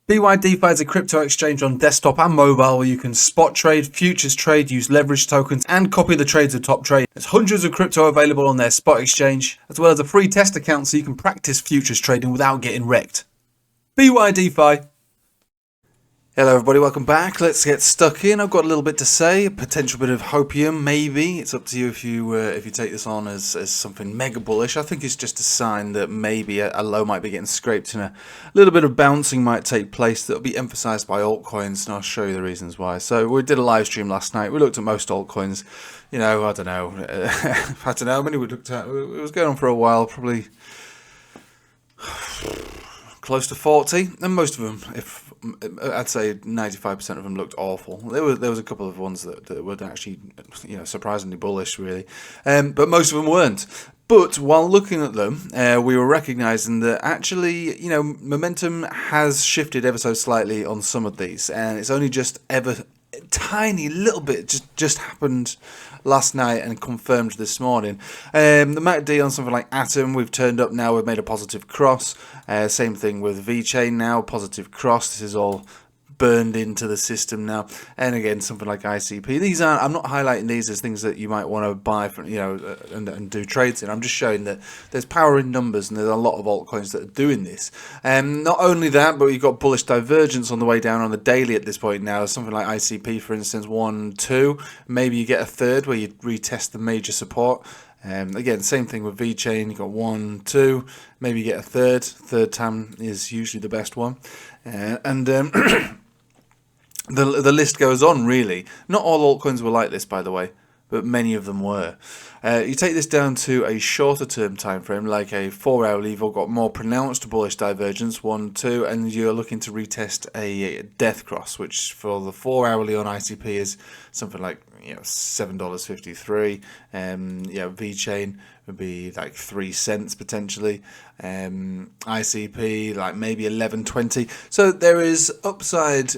BYDFi is a crypto exchange on desktop and mobile where you can spot trade, futures trade, use leverage tokens, and copy the trades of top trade. There's hundreds of crypto available on their spot exchange, as well as a free test account so you can practice futures trading without getting wrecked. BYDFi. Hello everybody, welcome back. Let's get stuck in. I've got a little bit to say, a potential bit of hopium maybe. It's up to you if you take this on as something mega bullish. I think it's just a sign that maybe a low might be getting scraped and a little bit of bouncing might take place that will be emphasized by altcoins, and I'll show you the reasons why. So we did a live stream last night. We looked at most altcoins. You know, I don't know how many we looked at. It was going on for a while, probably close to 40, and most of them, if I'd say 95% of them, looked awful. There was a couple of ones that were actually, surprisingly bullish, really, but most of them weren't. But while looking at them, we were recognizing that actually, momentum has shifted ever so slightly on some of these, and it's only just tiny little bit just happened last night and confirmed this morning. The MACD on something like Atom, we've turned up now, we've made a positive cross. Same thing with VeChain now, positive cross. This is all burned into the system now. And again, something like ICP. These aren't, I'm not highlighting these as things that you might want to buy for, and do trades in. I'm just showing that there's power in numbers and there's a lot of altcoins that are doing this. Not only that, but you've got bullish divergence on the way down on the daily at this point now. Something like ICP, for instance, 1, 2. Maybe you get a third where you retest the major support. Again, same thing with VeChain. You've got 1, 2. Maybe you get a third. Third time is usually the best one. The list goes on, really. Not all altcoins were like this, by the way, but many of them were. You take this down to a shorter term time frame, like a 4-hour, you've got more pronounced bullish divergence, 1, 2, and you're looking to retest a death cross, which for the 4-hourly on ICP is something like $7.53. VeChain would be like 3 cents potentially. ICP like maybe 11.20. So there is upside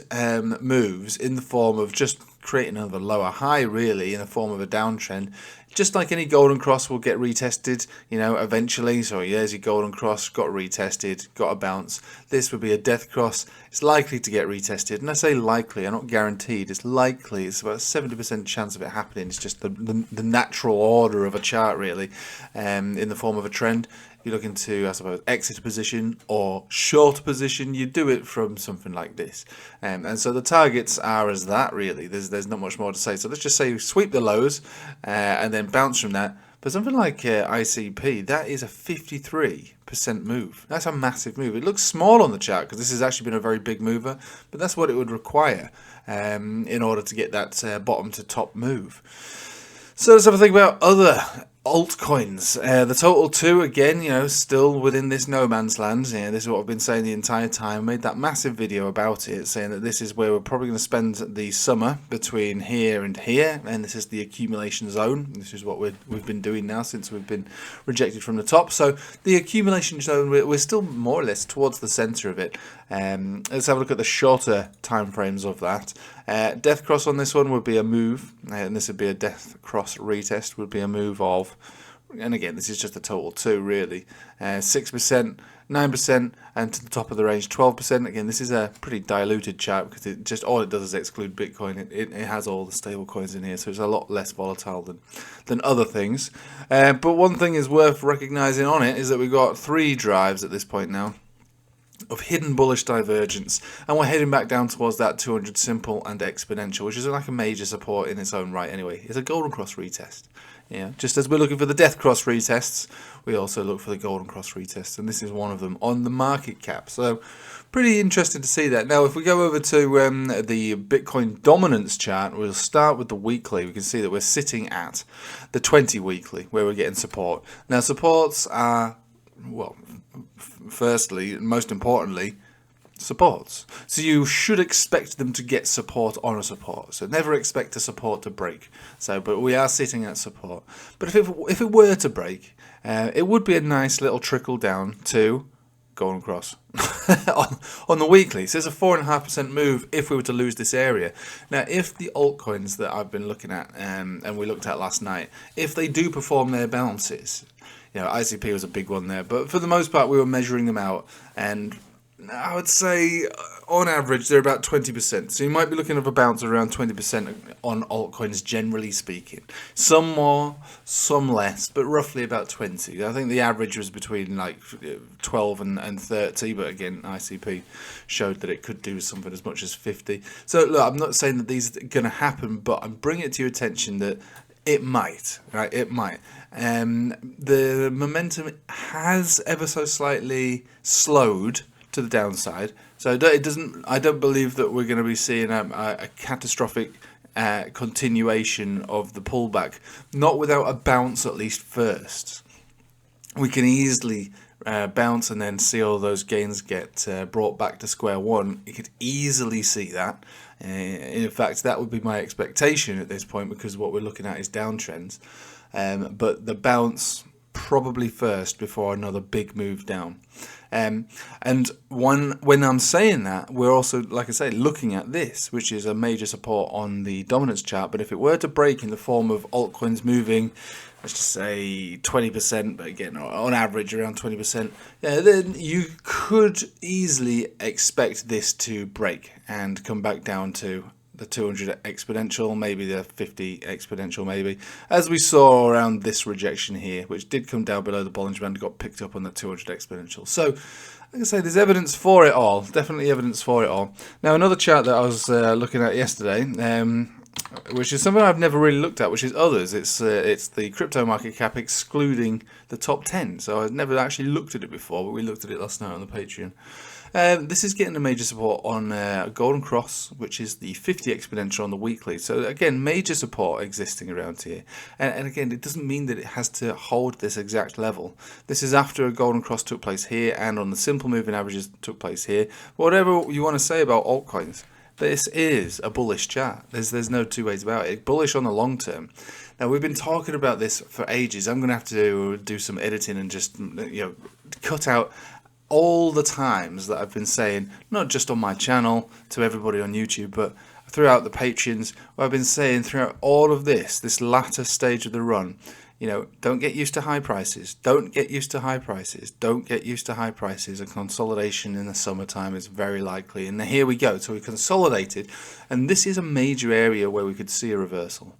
moves in the form of just creating another lower high, really, in the form of a downtrend. Just like any golden cross will get retested, eventually. So there's your golden cross, got retested, got a bounce. This would be a death cross. It's likely to get retested. And I say likely, I'm not guaranteed. It's likely. It's about a 70% chance of it happening. It's just the natural order of a chart, really, in the form of a trend. You're looking to, I suppose, exit a position or short a position, you do it from something like this. And so the targets are as that, really. There's not much more to say. So let's just say sweep the lows and then bounce from that. But something like ICP, that is a 53% move. That's a massive move. It looks small on the chart because this has actually been a very big mover, but that's what it would require in order to get that bottom to top move. So let's have a think about other altcoins. The total 2, again, still within this no man's land. This is what I've been saying the entire time. I made that massive video about it, saying that this is where we're probably going to spend the summer, between here and here, and this is the accumulation zone. This is what we've been doing now since we've been rejected from the top. So the accumulation zone, we're still more or less towards the center of it. Let's have a look at the shorter time frames of that. Death cross on this one would be a move, and this would be a death cross retest, would be a move of, and again, this is just a total 2, really, 6%, 9%, and to the top of the range, 12%. Again, this is a pretty diluted chart because all it does is exclude Bitcoin. It has all the stable coins in here, so it's a lot less volatile than other things. But one thing is worth recognizing on it is that we've got 3 drives at this point now of hidden bullish divergence, and we're heading back down towards that 200 simple and exponential, which is like a major support in its own right anyway. It's a golden cross retest. Just as we're looking for the death cross retests, we also look for the golden cross retests, and this is one of them on the market cap. So pretty interesting to see that. Now if we go over to the Bitcoin dominance chart, we'll start with the weekly. We can see that we're sitting at the 20 weekly where we're getting support. Now supports are, well, firstly and most importantly, supports. So you should expect them to get support on a support. So never expect a support to break. But we are sitting at support. But if it were to break, it would be a nice little trickle down to golden cross on the weekly. So it's a 4.5% move if we were to lose this area. Now, if the altcoins that I've been looking at and we looked at last night, if they do perform their bounces, ICP was a big one there, but for the most part we were measuring them out, and I would say on average they're about 20%. So you might be looking at a bounce around 20% on altcoins, generally speaking. Some more, some less, but roughly about 20. I think the average was between like 12 and 30, but again, ICP showed that it could do something as much as 50. So look, I'm not saying that these are going to happen, but I'm bringing it to your attention that it might, right? It might. The momentum has ever so slightly slowed to the downside, so it doesn't. I don't believe that we're going to be seeing a catastrophic continuation of the pullback. Not without a bounce at least first. We can easily bounce and then see all those gains get brought back to square one. You could easily see that. In fact, that would be my expectation at this point, because what we're looking at is downtrends. But the bounce probably first before another big move down. And when I'm saying that, we're also, like I say, looking at this, which is a major support on the dominance chart. But if it were to break in the form of altcoins moving, let's just say 20%, but again, on average around 20%, then you could easily expect this to break and come back down to the 200 exponential, maybe the 50 exponential, maybe, as we saw around this rejection here, which did come down below the Bollinger Band, got picked up on the 200 exponential. So, like I say, there's evidence for it all, definitely evidence for it all. Now, another chart that I was looking at yesterday, which is something I've never really looked at, which is others. It's the crypto market cap excluding the top 10. So I've never actually looked at it before, but we looked at it last night on the Patreon. This is getting a major support on Golden Cross, which is the 50 exponential on the weekly. So again, major support existing around here. And again, it doesn't mean that it has to hold this exact level. This is after a Golden Cross took place here and on the simple moving averages took place here. Whatever you want to say about altcoins, this is a bullish chart. There's no two ways about it. Bullish on the long term. Now, we've been talking about this for ages. I'm going to have to do some editing and just cut out all the times that I've been saying, not just on my channel to everybody on YouTube, but throughout the Patreons, where I've been saying throughout all of this latter stage of the run, don't get used to high prices. Don't get used to high prices. Don't get used to high prices. A consolidation in the summertime is very likely. And here we go. So we consolidated. And this is a major area where we could see a reversal.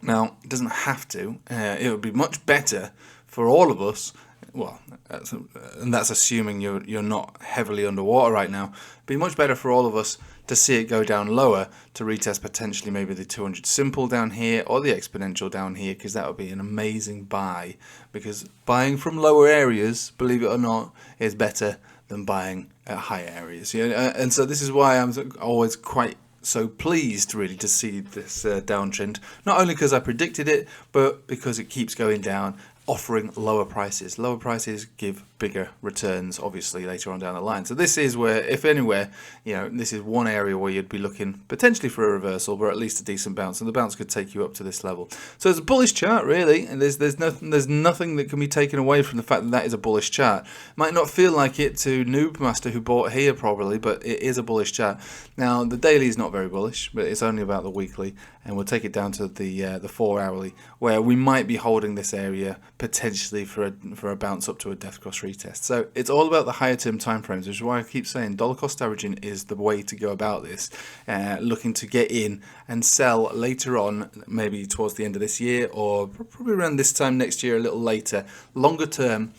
Now, it doesn't have to. It would be much better for all of us. Well, that's assuming you're not heavily underwater right now. It'd be much better for all of us to see it go down lower, to retest potentially maybe the 200 simple down here or the exponential down here, because that would be an amazing buy. Because buying from lower areas, believe it or not, is better than buying at higher areas. And so this is why I'm always quite so pleased really to see this downtrend, not only because I predicted it, but because it keeps going down, offering lower prices. Lower prices give bigger returns, obviously, later on down the line. So this is where, if anywhere, this is one area where you'd be looking potentially for a reversal, but at least a decent bounce, and the bounce could take you up to this level. So it's a bullish chart, really, and there's nothing that can be taken away from the fact that that is a bullish chart. Might not feel like it to Noob Master, who bought here probably, but it is a bullish chart. Now, the daily is not very bullish, but it's only about the weekly, and we'll take it down to the 4 hourly, where we might be holding this area potentially for a bounce up to a death cross retest. So it's all about the higher term timeframes, which is why I keep saying dollar cost averaging is the way to go about this. Looking to get in and sell later on, maybe towards the end of this year or probably around this time next year, a little later. Longer term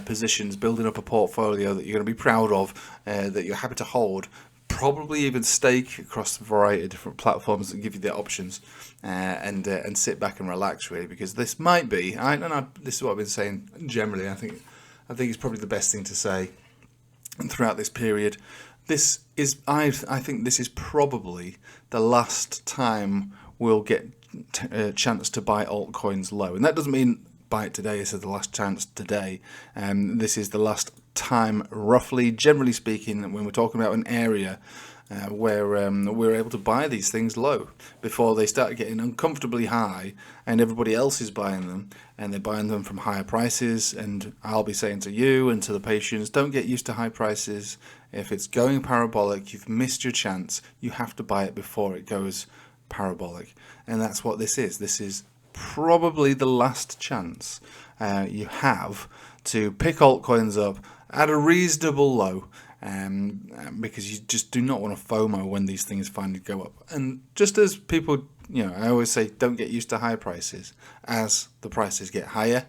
positions, building up a portfolio that you're going to be proud of, that you're happy to hold. Probably even stake across a variety of different platforms that give you the options, and sit back and relax, really, because this might be. I don't know. This is what I've been saying generally. I think it's probably the best thing to say throughout this period. This is. I think this is probably the last time we'll get a chance to buy altcoins low, and that doesn't mean buy it today. This is the last chance today, and this is the last time, roughly, generally speaking, when we're talking about an area where we're able to buy these things low before they start getting uncomfortably high and everybody else is buying them, and they're buying them from higher prices. And I'll be saying to you and to the patients, don't get used to high prices. If it's going parabolic, you've missed your chance. You have to buy it before it goes parabolic, and that's what this is. This is probably the last chance you have to pick altcoins up at a reasonable low because you just do not want to FOMO when these things finally go up. And just as people, I always say, don't get used to high prices. As the prices get higher,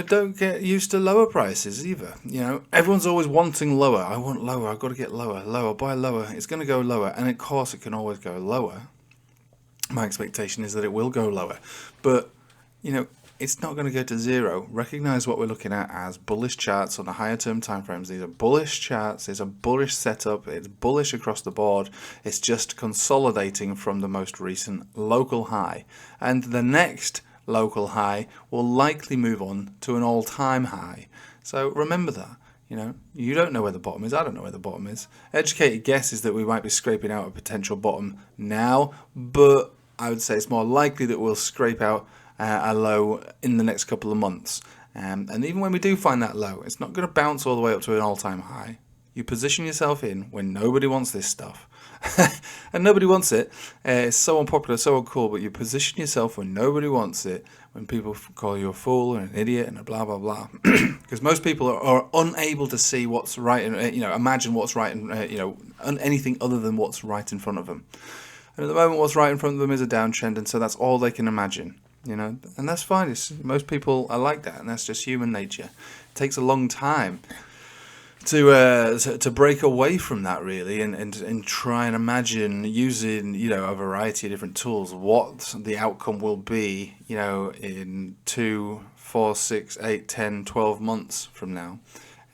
don't get used to lower prices either. Everyone's always wanting lower. I want lower. I've got to get lower, buy lower. It's going to go lower. And of course it can always go lower. My expectation is that it will go lower. But, it's not going to go to zero. Recognize what we're looking at as bullish charts on the higher term timeframes. These are bullish charts. It's a bullish setup. It's bullish across the board. It's just consolidating from the most recent local high. And the next local high will likely move on to an all-time high. So remember that. You don't know where the bottom is. I don't know where the bottom is. Educated guess is that we might be scraping out a potential bottom now, but I would say it's more likely that we'll scrape out a low in the next couple of months. And even when we do find that low, it's not going to bounce all the way up to an all-time high. You position yourself in when nobody wants this stuff. And nobody wants it. It's so unpopular, so uncool, but you position yourself when nobody wants it, when people call you a fool and an idiot and a blah, blah, blah. Because most people are unable to see what's right and, imagine what's right and, anything other than what's right in front of them. And at the moment, what's right in front of them is a downtrend, and so that's all they can imagine. And that's fine. Most people are like that, and that's just human nature. It takes a long time to break away from that, really, and try and imagine using a variety of different tools what the outcome will be in 2, 4, 6, 8, 10, 12 months from now,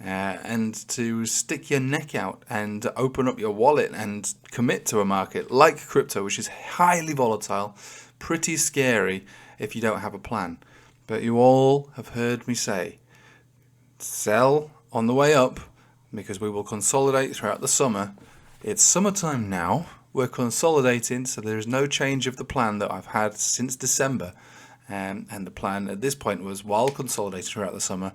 and to stick your neck out and open up your wallet and commit to a market like crypto, which is highly volatile, pretty scary if you don't have a plan. But you all have heard me say, sell on the way up, because we will consolidate throughout the summer. It's summertime now. We're consolidating, so there is no change of the plan that I've had since December. And the plan at this point was, while consolidating throughout the summer,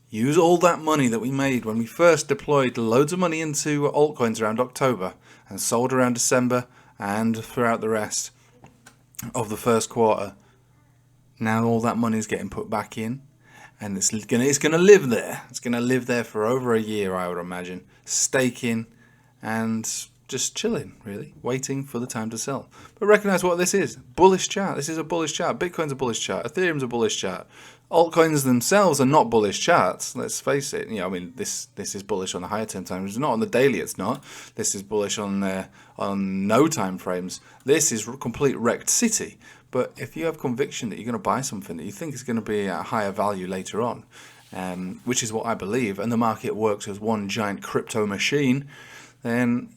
use all that money that we made when we first deployed loads of money into altcoins around October and sold around December and throughout the rest of the first quarter. Now all that money is getting put back in. And it's gonna live there. It's gonna live there for over a year, I would imagine, staking and just chilling, really, waiting for the time to sell. But recognize what this is: bullish chart. This is a bullish chart. Bitcoin's a bullish chart. Ethereum's a bullish chart. Altcoins themselves are not bullish charts. Let's face it. This is bullish on the higher term time. It's not on the daily. It's not. This is bullish on no time frames. This is complete wrecked city. But if you have conviction that you're going to buy something that you think is going to be at a higher value later on, which is what I believe, and the market works as one giant crypto machine, then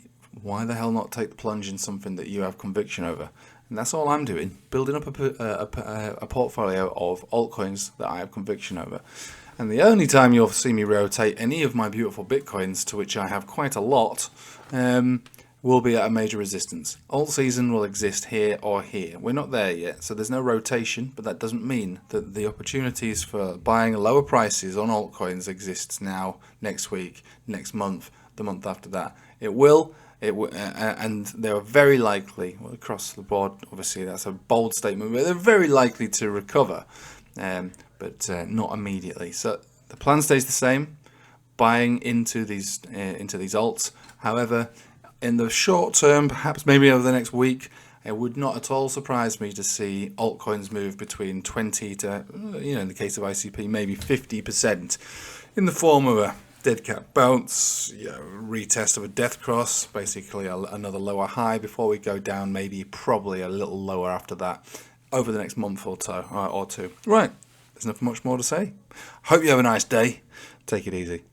why the hell not take the plunge in something that you have conviction over? And that's all I'm doing, building up a portfolio of altcoins that I have conviction over. And the only time you'll see me rotate any of my beautiful Bitcoins, to which I have quite a lot, will be at a major resistance. Alt season will exist here or here. We're not there yet, so there's no rotation, but that doesn't mean that the opportunities for buying lower prices on altcoins exists now, next week, next month, the month after that. It will, and they're very likely, across the board, obviously that's a bold statement, but they're very likely to recover, but not immediately. So the plan stays the same, buying into these alts. However, in the short term, perhaps maybe over the next week, it would not at all surprise me to see altcoins move between 20 to, in the case of ICP, maybe 50% in the form of a dead cat bounce, retest of a death cross, basically another lower high before we go down, maybe probably a little lower after that over the next month or two. Right, there's not much more to say. Hope you have a nice day. Take it easy.